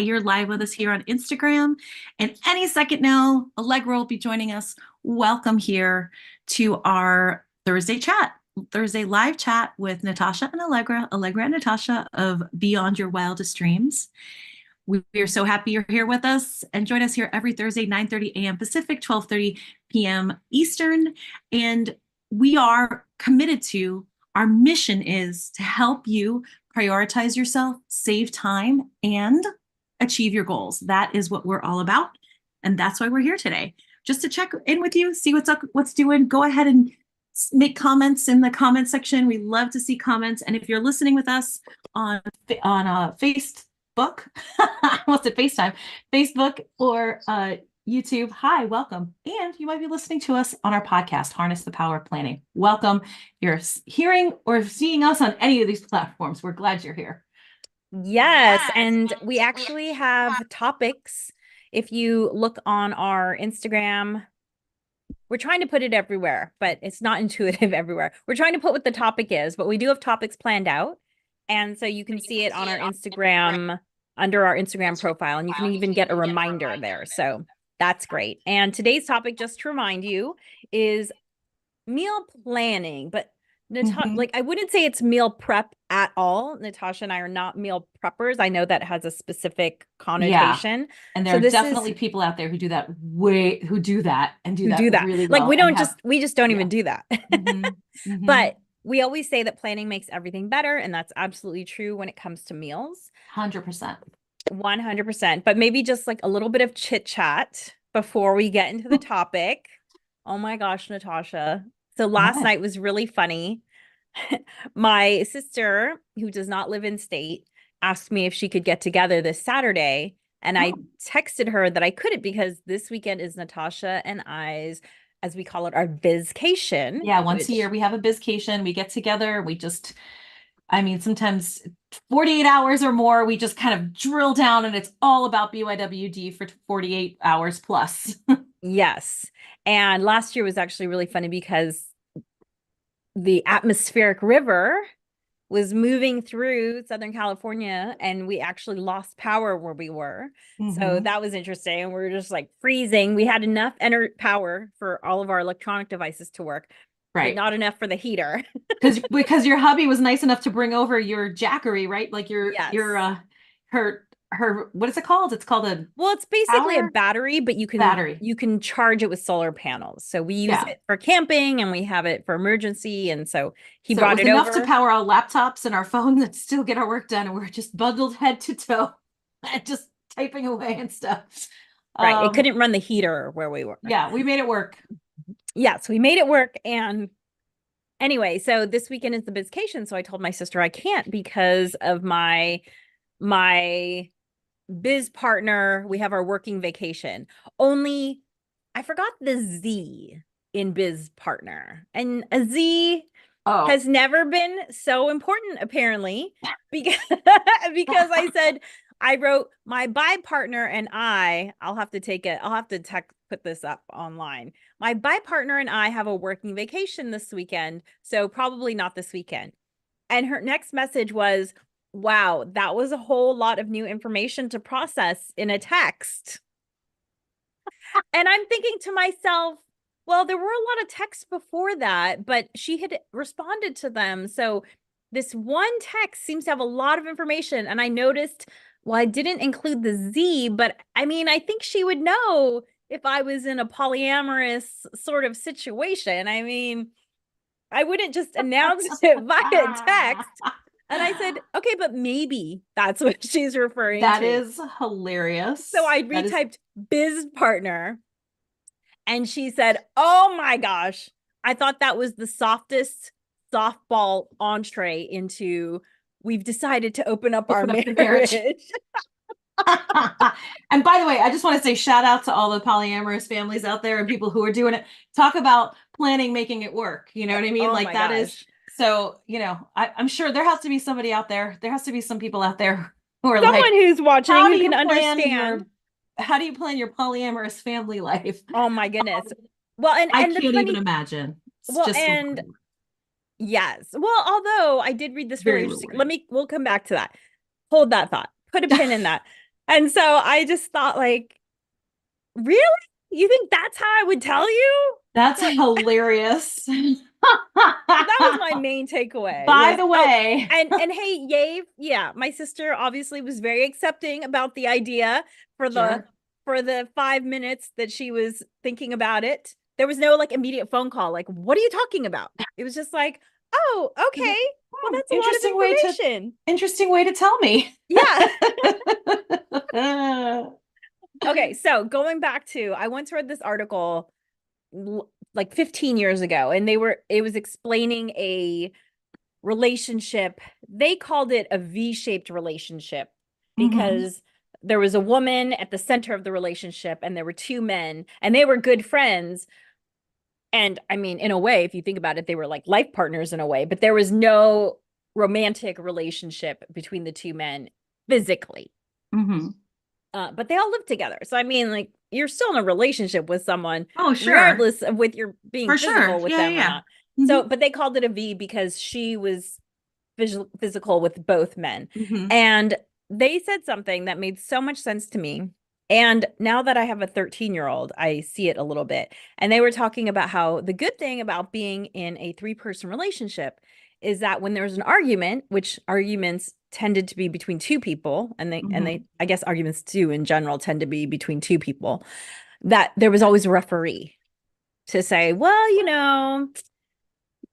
You're live with us here on Instagram. And any second now, Allegra will be joining us. Welcome here to our Thursday live chat with Natascha and Allegra and Natascha of Beyond Your Wildest Dreams. We are so happy you're here with us, and join us here every Thursday, 9:30 a.m. Pacific, 12:30 p.m. Eastern. And we are committed to, our mission is to help you prioritize yourself, save time, and achieve your goals. That is what we're all about. And that's why we're here today. Just to check in with you, see what's up, what's doing. Go ahead and make comments in the comment section. We love to see comments. And if you're listening with us on Facebook, what's it, FaceTime, Facebook or YouTube, hi, welcome. And you might be listening to us on our podcast, Harness the Power of Planning. Welcome. You're hearing or seeing us on any of these platforms. We're glad you're here. Yes, and we actually have topics. If you look on our Instagram, we're trying to put it everywhere, but it's not intuitive everywhere. We're trying to put what the topic is, but we do have topics planned out. And so you can see it on our Instagram, under our Instagram profile, and you can even get a reminder there. So that's great. And today's topic, just to remind you, is meal planning, but like I wouldn't say it's meal prep at all. Natascha and I are not meal preppers. I know that has a specific connotation. Yeah. And there are definitely people out there who do that really well. Like we just don't even do that. But we always say that planning makes everything better, and that's absolutely true when it comes to meals. 100%. 100%. But maybe just like a little bit of chit chat before we get into the topic. Oh my gosh, Natascha. So last night was really funny. My sister, who does not live in state, asked me if she could get together this Saturday. And I texted her that I couldn't because this weekend is Natascha and I's, as we call it, our bizcation. Yeah, once a year we have a bizcation. We get together. Sometimes 48 hours or more, we just kind of drill down, and it's all about BYWD for 48 hours plus. Yes. And last year was actually really funny because the atmospheric river was moving through Southern California, and we actually lost power where we were. So that was interesting. We were just like freezing. We had enough power for all of our electronic devices to work, right? But not enough for the heater. because your hubby was nice enough to bring over your Jackery, right? Like her what is it called? It's called it's basically a battery, but you can charge it with solar panels. So we use it for camping, and we have it for emergency. And so he brought it enough over to power our laptops and our phones and still get our work done. And we're just bundled head to toe and just typing away and stuff. Right. It couldn't run the heater where we were. Yeah, we made it work. Yes, we made it work. And anyway, so this weekend is the bizcation. So I told my sister I can't because of my biz partner. We have our working vacation. Only I forgot the Z in biz partner, and a Z has never been so important apparently because I said, I wrote my bi partner and I'll have to take it. I'll have to put this up online. My bi partner and I have a working vacation this weekend, so probably not this weekend. And her next message was, wow, that was a whole lot of new information to process in a text. And I'm thinking to myself, well, there were a lot of texts before that, but she had responded to them. So this one text seems to have a lot of information. And I noticed, well, I didn't include the Z, but I mean, I think she would know if I was in a polyamorous sort of situation. I mean, I wouldn't just announce it via text. And I said, okay, but maybe that's what she's referring to. That is hilarious. So I retyped biz partner, and she said, oh my gosh, I thought that was the softest softball entree into, we've decided to open up our marriage. And by the way, I just want to say shout out to all the polyamorous families out there and people who are doing it. Talk about planning, making it work. You know what I mean? Oh like that gosh. Is so, I'm sure there has to be somebody out there. There has to be some people out there who are someone who's watching who can understand. How do you plan your polyamorous family life? Oh my goodness. Well, and I can't even imagine. Yes. Well, although I did read this really interesting. We'll come back to that. Hold that thought. Put a pin in that. And so I just thought, like, really? You think that's how I would tell you? That's Like, hilarious. so that was my main takeaway By was, the oh, way, and hey, yay, yeah, my sister obviously was very accepting about the idea for the sure. 5 minutes that she was thinking about it. There was no like immediate phone call, like, what are you talking about? It was just like, oh, okay. Well, Hmm, that's a lot of information. interesting way to tell me. Yeah. Okay, so going back to, I once read this article like 15 years ago, and it was explaining a relationship. They called it a V-shaped relationship Hmm. because there was a woman at the center of the relationship and there were two men and they were good friends. And I mean, in a way, if you think about it, they were like life partners in a way, but there was no romantic relationship between the two men physically. Hmm. But they all lived together. So I mean, like, you're still in a relationship with someone, Oh, sure. regardless of with your being For physical sure. with Yeah, them or yeah. not. Yeah. So, but they called it a V because she was physical with both men. Hmm. And they said something that made so much sense to me. And now that I have a 13-year-old, I see it a little bit. And they were talking about how the good thing about being in a three-person relationship is that when there's an argument, which arguments tended to be between two people, and they Hmm. I guess arguments too in general tend to be between two people, that there was always a referee to say, well,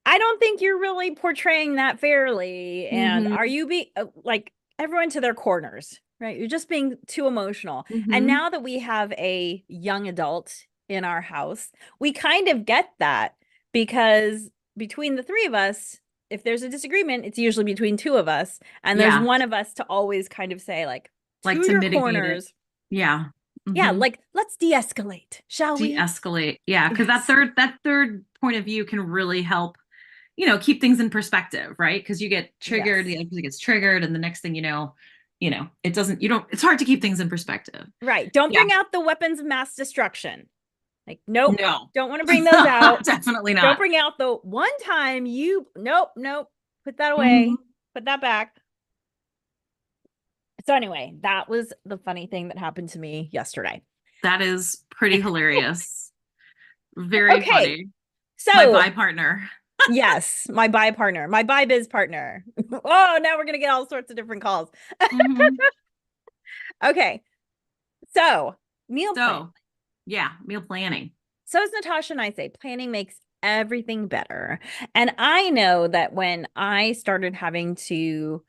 I don't think you're really portraying that fairly. And Hmm. are you being like everyone to their corners, right? You're just being too emotional. And Hmm. now that we have a young adult in our house, we kind of get that because between the three of us, if there's a disagreement, it's usually between two of us. And there's Yeah. one of us to always kind of say, like, Like to to your mitigate it. corners. Yeah. Yeah, Hmm. like, let's de escalate, shall we? De-escalate. Yeah. Because Yes. that third point of view can really help, keep things in perspective, right? Because you get triggered, the Yes. other person gets triggered, and the next thing it doesn't, you don't, it's hard to keep things in perspective. Right. Don't Yeah. bring out the weapons of mass destruction. Like, nope, No. don't want to bring those out. Definitely Don't not. bring out the one time nope, nope, put that away, Hmm. put that back. So, anyway, that was the funny thing that happened to me yesterday. That is pretty hilarious. Very Okay, funny. My bi so partner. yes, my bi partner, my bi biz partner. Oh, now we're going to get all sorts of different calls. Hmm. Okay, so meal plan. So, yeah, meal planning. So, as Natasha and I say, planning makes everything better. And I know that when I started having to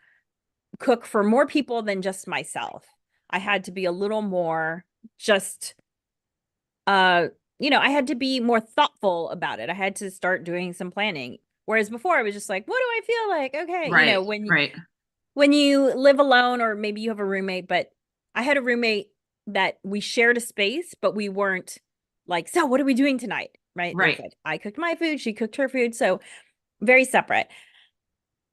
cook for more people than just myself, I had to be a little more just uh I had to be more thoughtful about it. I had to start doing some planning. Whereas before I was just like, what do I feel like? Okay, Right, right. when you live alone or maybe you have a roommate, but I had a roommate that we shared a space, but we weren't like, so what are we doing tonight? Right? It was Right. like I cooked my food, she cooked her food, so very separate.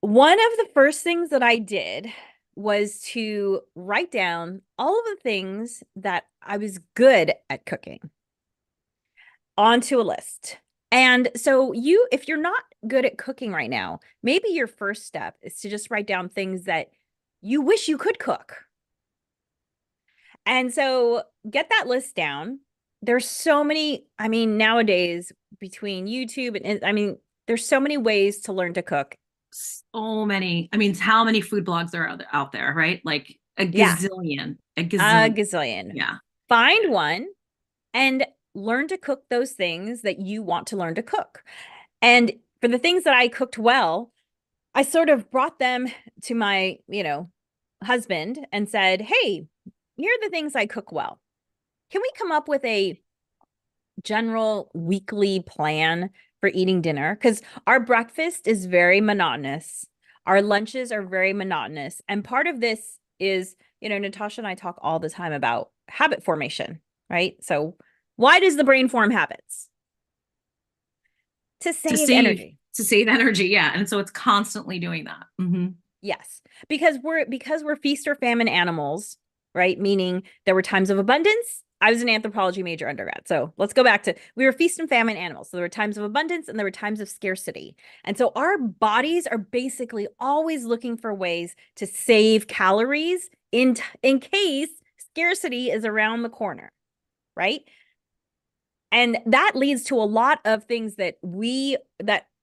One of the first things that I did was to write down all of the things that I was good at cooking onto a list. And so if you're not good at cooking right now, maybe your first step is to just write down things that you wish you could cook. And so get that list down. There's so many, I mean, nowadays between YouTube and I mean, there's so many ways to learn to cook. So many. I mean, how many food blogs are out there, right? Like a Yeah, gazillion, a a gazillion. gazillion. Yeah. Find one and learn to cook those things that you want to learn to cook. And for the things that I cooked well, I sort of brought them to my, husband and said, "Hey, here are the things I cook well. Can we come up with a general weekly plan for eating dinner? Because our breakfast is very monotonous. Our lunches are very monotonous. And part of this is, Natasha and I talk all the time about habit formation, right? So, why does the brain form habits? To To save save energy. to save energy. Yeah. And so it's constantly doing that. Hmm. Yes, because we're feast or famine animals, right? Meaning there were times of abundance. I was an anthropology major undergrad. So let's go back to we were feast and famine animals. So there were times of abundance and there were times of scarcity. And so our bodies are basically always looking for ways to save calories in case scarcity is around the corner, right? And that leads to a lot of things that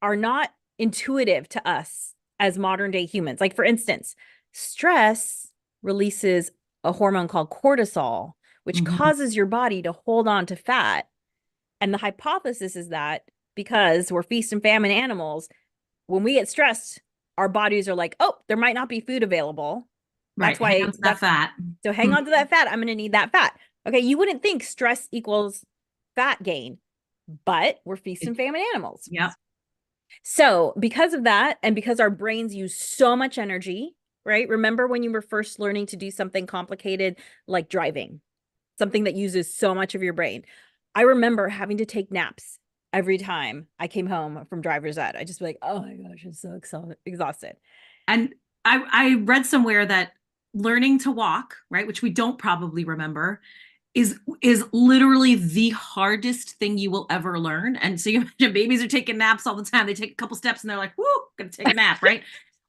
are not intuitive to us as modern day humans. Like, for instance, stress releases a hormone called cortisol, which Mm-hmm. causes your body to hold on to fat. And the hypothesis is that because we're feast and famine animals, when we get stressed, our bodies are like, oh, there might not be food available. Right. That's Hang why on to that fat. so hang on to that fat. I'm going to need that fat. Okay. You wouldn't think stress equals fat gain, but we're feast and famine animals. Yep. So because of that, and because our brains use so much energy, right? Remember when you were first learning to do something complicated like driving, something that uses so much of your brain. I remember having to take naps every time I came home from driver's ed. I just be like, oh my gosh, I'm so exhausted. And I read somewhere that learning to walk, right, which we don't probably remember, is literally the hardest thing you will ever learn. And so you imagine babies are taking naps all the time. They take a couple steps and they're like, whoo, gonna take a nap, right?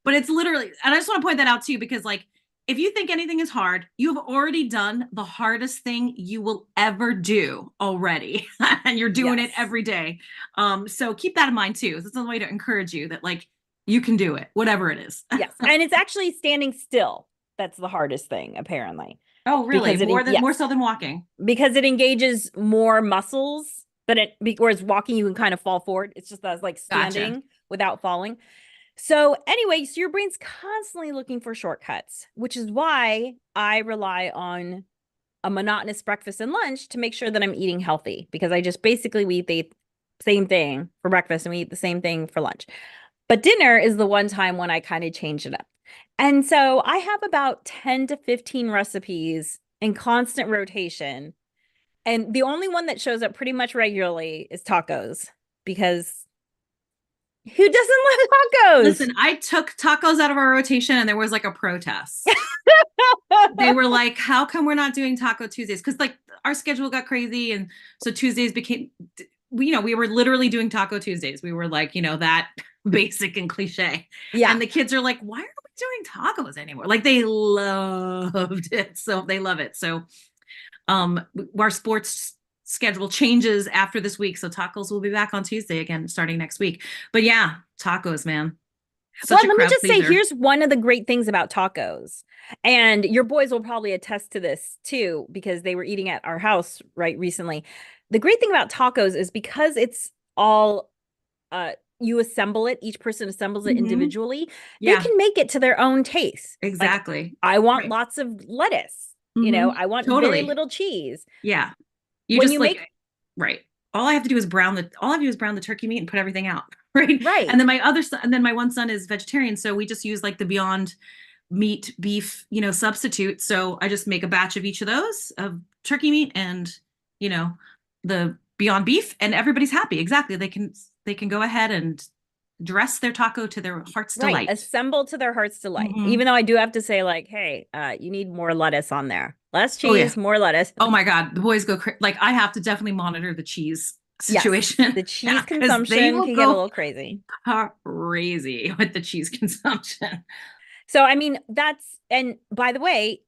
But it's literally, and I just want to point that out too, because like if you think anything is hard, you have already done the hardest thing you will ever do already. And you're doing it Yes. every day. So keep that in mind too. This is a way to encourage you that like you can do it, whatever it is. Yes. And it's actually standing still. That's the hardest thing, apparently. Oh, really? Because More so than walking. because it engages more muscles, but whereas walking, you can kind of fall forward. It's just that's like Gotcha. standing without falling. So anyway, so your brain's constantly looking for shortcuts, which is why I rely on a monotonous breakfast and lunch to make sure that I'm eating healthy, because I just basically we eat the same thing for breakfast and we eat the same thing for lunch. But dinner is the one time when I kind of change it up. And so I have about 10 to 15 recipes in constant rotation. And the only one that shows up pretty much regularly is tacos, because who doesn't love tacos? Listen, I took tacos out of our rotation and there was like a protest. They were like, how come we're not doing Taco Tuesdays? Because like our schedule got crazy. And so Tuesdays became, we were literally doing Taco Tuesdays. We were like, that basic and cliche. Yeah. And the kids are like, why are we doing tacos anymore? Like they loved it. So they love it. So our sports schedule changes after this week. So tacos will be back on Tuesday again, starting next week. But yeah, tacos, man. Well, Such a let me crowd just say, pleaser. here's one of the great things about tacos. And your boys will probably attest to this too, because they were eating at our house right recently. The great thing about tacos is because it's all you assemble it, each person assembles it individually, they Yeah, can make it to their own taste. Like, exactly. I want Right. lots of lettuce, I want very Totally. little cheese. Yeah. You When just you like, make right. All I have to do is brown the turkey meat and put everything out. Right. right. And then my other son, and then my one son is vegetarian. So we just use like the Beyond Meat beef, substitute. So I just make a batch of each of those of turkey meat and, you know, the Beyond Beef, and everybody's happy. Exactly. They can go ahead and dress their taco to their heart's Right. delight. Assemble to their heart's delight. Mm-hmm. Even though I do have to say, like, hey, you need more lettuce on there. Less Oh yeah. cheese, more lettuce. Oh my God, the boys go like I have to definitely monitor the cheese Yes. situation. The cheese Yeah, because they consumption will can get a go little crazy. crazy with the cheese consumption. So, I mean, and by the way,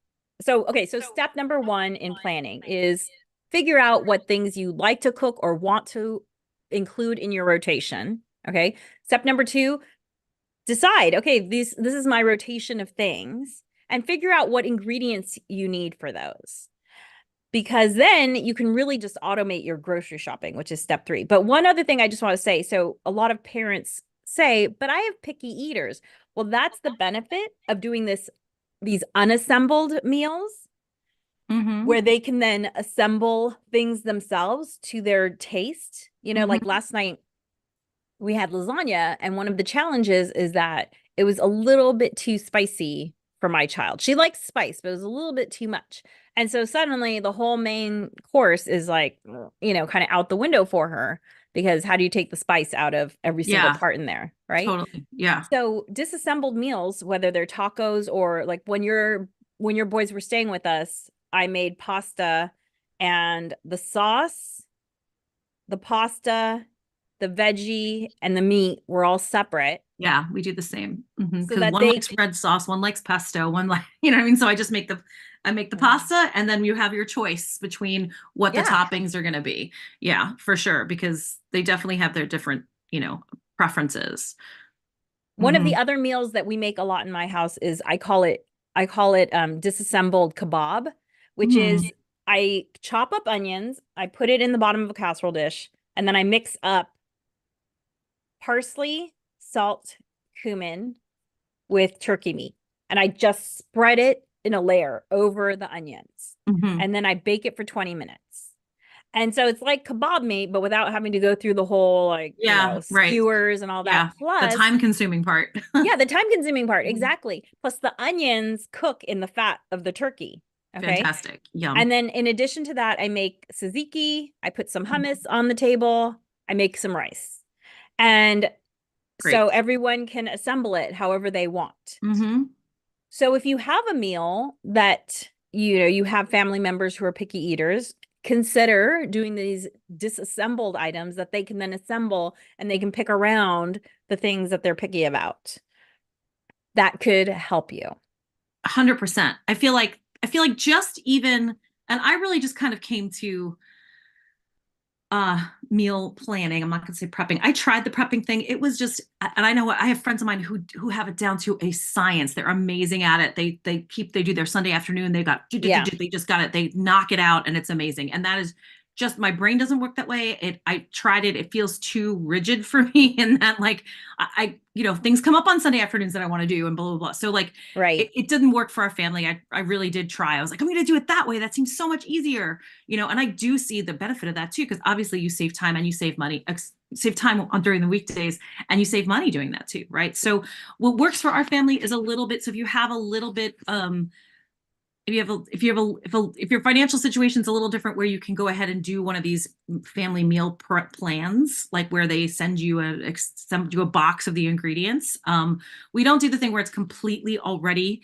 okay, so step number one in planning is figure out what things you like to cook or want to include in your rotation. Okay. Step number two, decide, okay, this is my rotation of things, and figure out what ingredients you need for those. Because then you can really just automate your grocery shopping, which is step three. But one other thing I just want to say, so a lot of parents say, but I have picky eaters. Well, that's the benefit of doing these unassembled meals, where they can then assemble things themselves to their taste. Like last night we had lasagna, and one of the challenges is that it was a little bit too spicy for my child. She likes spice, but it was a little bit too much. And so suddenly the whole main course is like, kind of out the window for her, because how do you take the spice out of every single part in there, right? Totally. Yeah. So disassembled meals, whether they're tacos or like when your boys were staying with us, I made pasta, and the sauce, the pasta, the veggie, and the meat were all separate. Yeah, we do the same. So Because that one likes red sauce, one likes pesto, one like, you know what I mean? So I just make I make the pasta, and then you have your choice between what the Yeah. toppings are going to be. Yeah, for sure, because they definitely have their different, preferences. One of the Hmm. other meals that we make a lot in my house is I call it disassembled kebab, which Hmm. is I chop up onions, I put it in the bottom of a casserole dish, and then I mix up parsley, salt, cumin with turkey meat. And I just spread it in a layer over the onions. Hmm. And then I bake it for 20 minutes. And so it's like kebab meat, but without having to go through the whole, like, Yeah, right. skewers and all that. Yeah, the Plus, time consuming part. yeah, the time consuming part. Mhm. Exactly. Plus, the onions cook in the fat of the turkey. Okay. Fantastic. Yum. And then in addition to that, I make tzatziki, I put some hummus on the table, I make some rice. And so Great. everyone can assemble it however they want. Hmm. So if you have a meal that you have family members who are picky eaters, consider doing these disassembled items that they can then assemble and they can pick around the things that they're picky about. That could help you. 100%. I feel like just even, and I really just kind of came to meal planning. I'm not going to say prepping. I tried the prepping thing. It was just, and I know what, I have friends of mine who have it down to a science. They're amazing at it. They do their Sunday afternoon. Yeah, they just got it. They knock it out and it's amazing. And that is just, my brain doesn't work that way. I tried it. It feels too rigid for me. And that, like, things come up on Sunday afternoons that I want to do and blah, blah, blah. So, like, right. it didn't work for our family. I really did try. I was like, I'm going to do it that way. That seems so much easier, and I do see the benefit of that too, because obviously you save time and you save money, save time during the weekdays, and you save money doing that too, right? So what works for our family is a little bit. So if you have a little bit, if your financial situation is a little different, where you can go ahead and do one of these family meal prep plans, like where they send you a box of the ingredients. We don't do the thing where it's completely already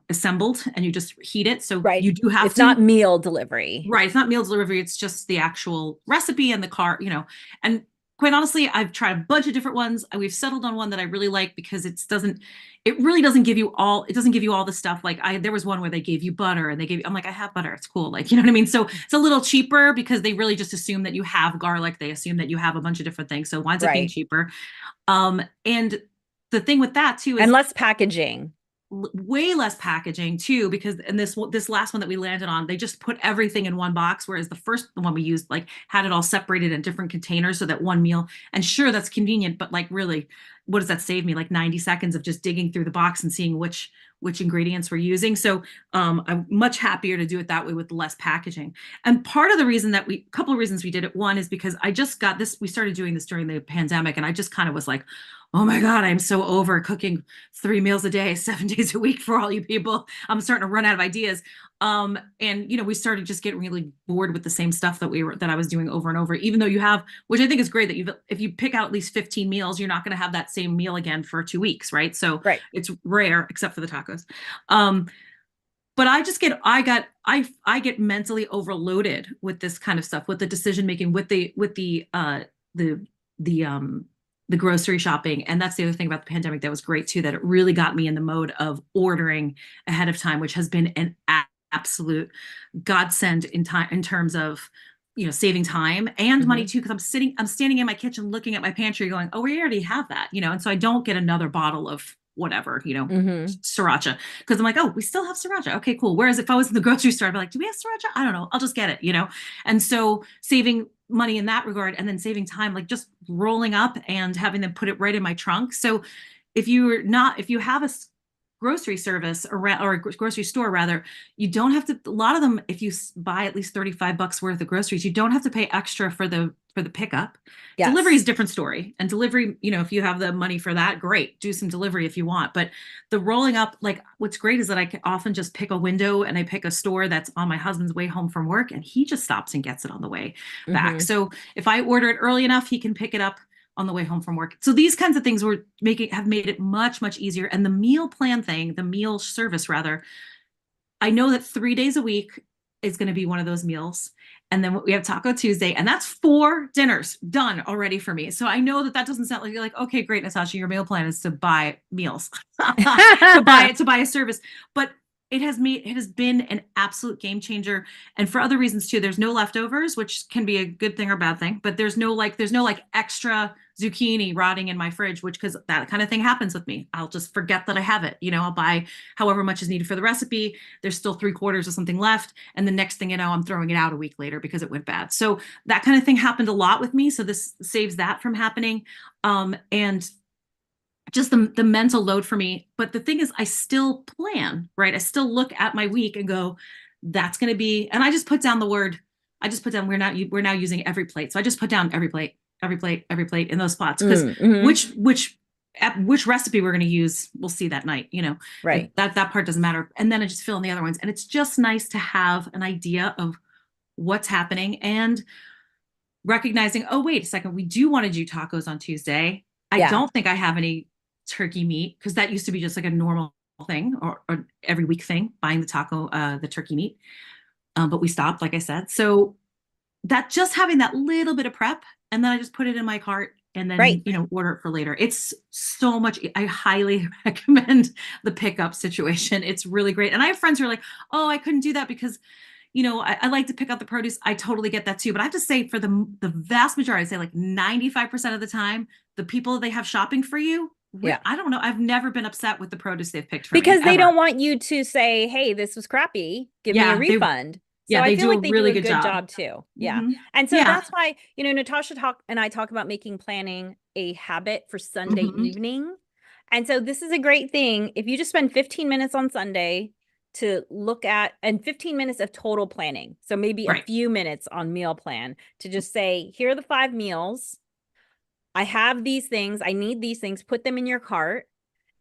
assembled and you just heat it. So Right. you do have It's to. not meal delivery. Right. It's not meal delivery. It's just the actual recipe and the and quite honestly, I've tried a bunch of different ones. We've settled on one that I really like because it really doesn't give you it doesn't give you all the stuff. Like there was one where they gave you butter and I'm like, I have butter. It's cool. Like, you know what I mean? So it's a little cheaper because they really just assume that you have garlic. They assume that you have a bunch of different things. So it winds up being Right. cheaper. And the thing with that too And is less packaging. way less packaging too, because in this last one that we landed on, they just put everything in one box, whereas the one we used, like, had it all separated in different containers so that one meal. And sure, that's convenient, but, like, really, what does that save me? Like 90 seconds of just digging through the box and seeing which ingredients we're using. So I'm much happier to do it that way with less packaging. And part of the reason that couple of reasons we did it, one is because I just got this, we started doing this during the pandemic, and I just kind of was like, oh my God, I'm so over cooking 3 meals a day, 7 days a week for all you people. I'm starting to run out of ideas. And we started just getting really bored with the same stuff that I was doing over and over, even though which I think is great, that if you pick out at least 15 meals, you're not going to have that same meal again for 2 weeks, right? So Right. it's rare, except for the tacos. But I get mentally overloaded with this kind of stuff, with the decision making, the the grocery shopping. And that's the other thing about the pandemic that was great too, that it really got me in the mode of ordering ahead of time, which has been an absolute godsend in terms of saving time and money Hmm. too, because I'm standing in my kitchen looking at my pantry going, oh, we already have that, and so I don't get another bottle of whatever, Hmm. sriracha, because I'm like, oh, we still have sriracha, okay, cool. Whereas if I was in the grocery store, I'd be like, do we have sriracha? I don't know, I'll just get it. And so saving money in that regard, and then saving time, like just rolling up and having them put it right in my trunk. So if you have a grocery service or a grocery store rather, you don't have to, a lot of them, if you buy at least $35 worth of groceries, you don't have to pay extra for the pickup. Delivery is Yes. a different story. And delivery, if you have the money for that, great, do some delivery if you want. But the rolling up, like, what's great is that I can often just pick a window and I pick a store that's on my husband's way home from work, and he just stops and gets it on the way back. Hmm. So if I order it early enough, he can pick it up on the way home from work. So these kinds of things have made it much, much easier. And the meal plan thing, the meal service rather, I know that 3 days a week is going to be one of those meals. And then we have Taco Tuesday, and that's 4 dinners done already for me. So I know that doesn't sound like, you're like, okay, great, Natascha, your meal plan is to buy meals, to buy a service. But it has been an absolute game changer, and for other reasons too. There's no leftovers, which can be a good thing or bad thing, but there's no like extra zucchini rotting in my fridge, which, because that kind of thing happens with me. I'll just forget that I have it. I'll buy however much is needed for the recipe. There's still three-quarters of something left, and the next thing you know, I'm throwing it out a week later because it went bad. So that kind of thing happened a lot with me. So this saves that from happening. And just the mental load for me. But the thing is, I still plan, right? I still look at my week and go, that's going to be, and I just put down the word, I just put down, we're now using every plate. So I just put down every plate, every plate, every plate in those spots. Because which recipe we're going to use, we'll see that night, Right. that part doesn't matter. And then I just fill in the other ones. And it's just nice to have an idea of what's happening and recognizing, oh, wait a second, we do want to do tacos on Tuesday. I Yeah. don't think I have any turkey meat, because that used to be just like a normal thing, or every week thing, buying the turkey meat. But we stopped, like I said. So that, just having that little bit of prep, and then I just put it in my cart and then, Right. order it for later. It's so much. I highly recommend the pickup situation. It's really great. And I have friends who are like, oh, I couldn't do that because I like to pick up the produce. I totally get that too. But I have to say, for the vast majority, I'd say like 95% of the time, the people they have shopping for you, Yeah. I don't know. I've never been upset with the produce they've picked for me, Because they ever. don't want you to say, hey, this was crappy, give me a Yeah, refund. So yeah, I they feel do a like they do really a good good job. job too. Yeah. Hmm. And so Yeah. that's why, Natasha and I talk about making planning a habit for Sunday Hmm. evening. And so this is a great thing. If you just spend 15 minutes on Sunday to look at, and 15 minutes of total planning. So maybe a Right. few minutes on meal plan to just say, here are the 5 meals. I have these things. I need these things. Put them in your cart.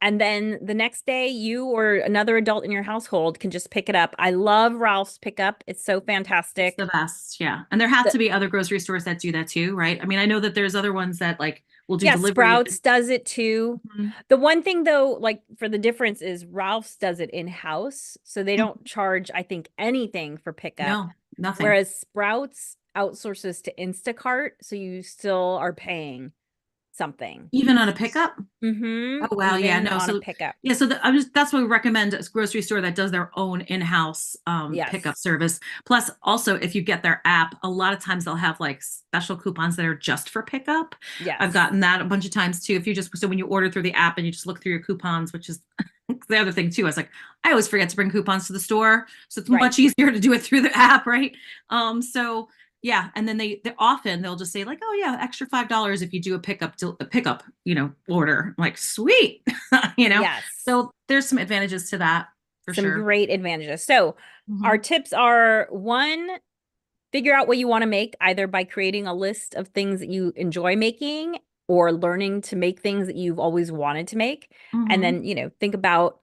And then the next day, you or another adult in your household can just pick it up. I love Ralph's pickup. It's so It's fantastic. the best. Yeah. And there have The, to be other grocery stores that do that too, right? I mean, I know that there's other ones that like will do yeah, delivery. Sprouts does it too. Mhm. The one thing though, like for the difference is Ralph's does it in-house. So they don't charge, I think, anything for pickup. No, nothing. Whereas Sprouts outsources to Instacart. So you still are paying something. Even on a pickup? Mm-hmm. Oh wow, yeah, Even no. on a So pickup. yeah, so that's what we recommend, a grocery store that does their own in-house pickup Yes. service. Plus, also, if you get their app, a lot of times they'll have like special coupons that are just for pickup. I've Yes. gotten that a bunch of times too. If you just, so when you order through the app and you just look through your coupons, which is the other thing too. I was like, I always forget to bring coupons to the store, so it's Right. much easier to do it through the app, right? So yeah, and then they often they'll just say like, oh yeah, extra $5 if you do a pickup, order. I'm like, sweet. you know. Yes. So there's some advantages to that for Some sure. great advantages. So our Hmm. tips are: one, figure out what you want to make, either by creating a list of things that you enjoy making or learning to make things that you've always wanted to make. And Hmm. then, think about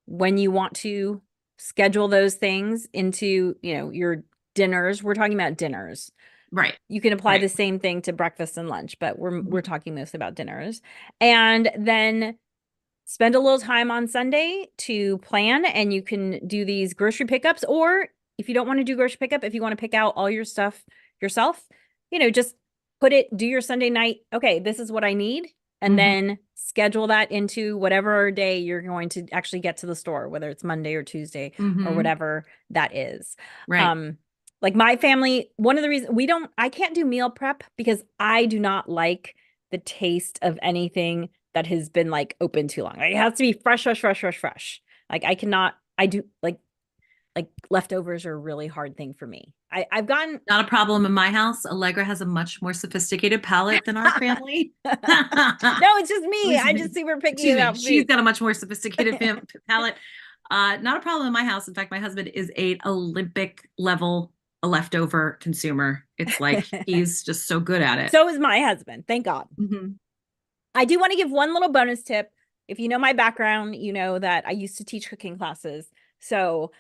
when you want to schedule those things into, your dinners. We're talking about dinners. Right. You can apply Right. the same thing to breakfast and lunch, but we're Hmm. talking mostly about dinners. And then spend a little time on Sunday to plan, and you can do these grocery pickups. Or if you don't want to do grocery pickup, if you want to pick out all your stuff yourself, just do your Sunday night. Okay, this is what I need. And Hmm. then schedule that into whatever day you're going to actually get to the store, whether it's Monday or Tuesday or Hmm. whatever that is. Right. Um, like my family, one of the reasons I can't do meal prep because I do not like the taste of anything that has been like open too long. Like, it has to be fresh, fresh, fresh, fresh, fresh. Like I cannot, I do like leftovers are a really hard thing for me. I've gotten Not a problem in my house. Allegra has a much more sophisticated palate than our family. no, it's just me. I just super picky Excuse me. about She's food. got a much more sophisticated palate. Not a problem in my house. In fact, my husband is a Olympic level a leftover consumer. It's like he's just so good at it. So is my husband. Thank God. Hmm. I do want to give one little bonus tip. If you know my background, you know that I used to teach cooking classes. So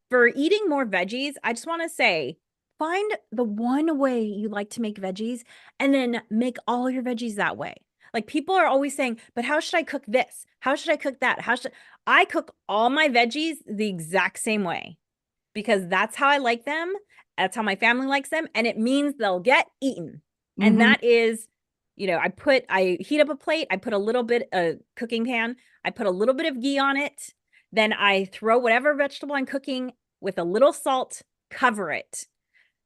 for eating more veggies, I just want to say, find the one way you like to make veggies and then make all your veggies that way. Like people are always saying, but how should I cook this? How should I cook that? I cook all my veggies the exact same way because that's how I like them. That's how my family likes them. And it means they'll get eaten. And Hmm. that is, I heat up a plate. I put a little bit, a cooking pan. I put a little bit of ghee on it. Then I throw whatever vegetable I'm cooking with a little salt, cover it.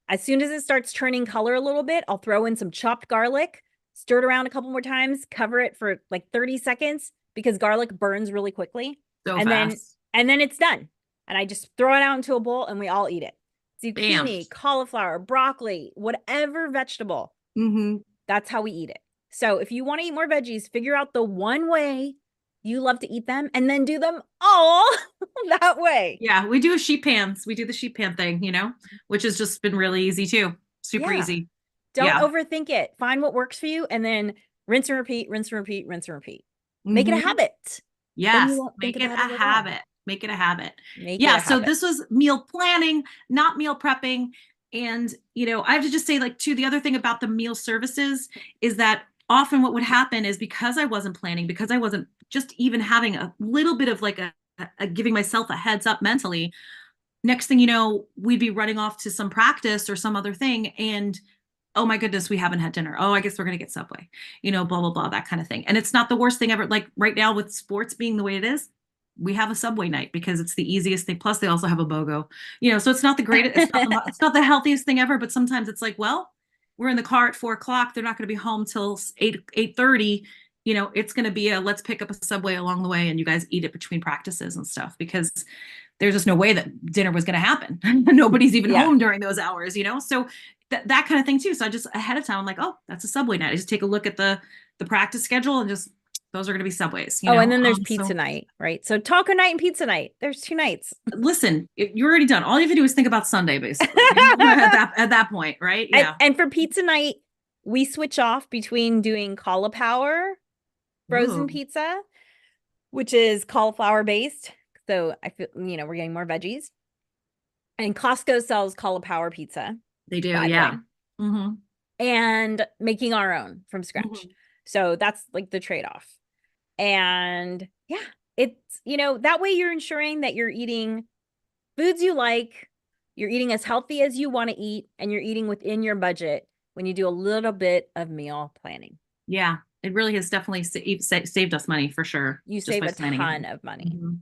As soon as it starts turning color a little bit, I'll throw in some chopped garlic, stir it around a couple more times, cover it for like 30 seconds because garlic burns really quickly. So And then fast. and then it's done. And I just throw it out into a bowl and we all eat it. Bam. Zucchini, cauliflower, broccoli, whatever vegetable. Mm-hmm. That's how we eat it. So if you want to eat more veggies, figure out the one way you love to eat them and then do them all that way. Yeah, we do a sheet pans. We do the sheet pan thing, which has just been really easy too. Super Yeah. easy. Don't Yeah. overthink it. Find what works for you and then rinse and repeat, rinse and repeat, rinse and repeat. Make it a Mm-hmm. habit. Then you Yes, won't think make it about a it at all. habit. Make it a habit. Make it Yeah, a so habit. this was meal planning, not meal prepping. And, I have to just say, like, too, the other thing about the meal services is that often what would happen is because I wasn't planning, because I wasn't just even having a little bit of like a giving myself a heads up mentally, next thing you know, we'd be running off to some practice or some other thing. And oh my goodness, we haven't had dinner. Oh, I guess we're going to get Subway, blah, blah, blah, that kind of thing. And it's not the worst thing ever. Like right now with sports being the way it is, we have a Subway night because it's the easiest thing. Plus they also have a BOGO, so it's not the greatest, it's not the healthiest thing ever, but sometimes it's like, well, we're in the car at 4 o'clock. They're not going to be home till 8:30. It's going to be let's pick up a Subway along the way and you guys eat it between practices and stuff because there's just no way that dinner was going to happen. Nobody's even Yeah. home during those hours, so that kind of thing too. So I just ahead of time, I'm like, oh, that's a Subway night. I just take a look at the practice schedule and just those are going to be Subways. Oh, and then there's So pizza night, right? So taco night and pizza night. There's 2 nights. listen, you're already done. All you have to do is think about Sunday, basically. At that point, right? Yeah. And for pizza night, we switch off between doing cauliflower frozen Ooh, pizza, which is cauliflower based. So I feel, we're getting more veggies. And Costco sells cauliflower pizza, they do. by the Yeah. way, Mm-hmm. and making our own from scratch. Mm-hmm. So that's like the trade-off. And yeah, it's, that way you're ensuring that you're eating foods you like, you're eating as healthy as you want to eat, and you're eating within your budget when you do a little bit of meal planning. Yeah. It really has definitely saved us money for sure, You just save by a planning ton ahead. of money. Mm-hmm.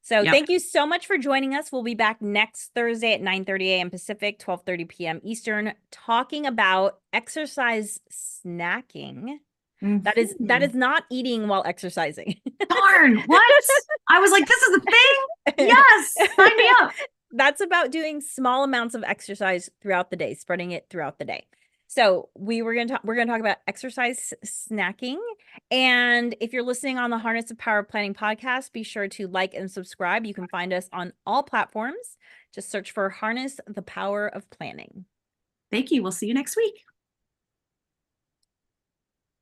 So Yep. thank you so much for joining us. We'll be back next Thursday at 9:30 a.m. Pacific, 12:30 p.m. Eastern, talking about exercise snacking. That is Mhm. not eating while exercising. Darn, what? I was like, this is a thing? Yes, sign me up. That's about doing small amounts of exercise throughout the day, spreading it throughout the day. So we're going to talk about exercise snacking. And if you're listening on the Harness the Power of Planning podcast, be sure to like and subscribe. You can find us on all platforms. Just search for Harness the Power of Planning. Thank you. We'll see you next week.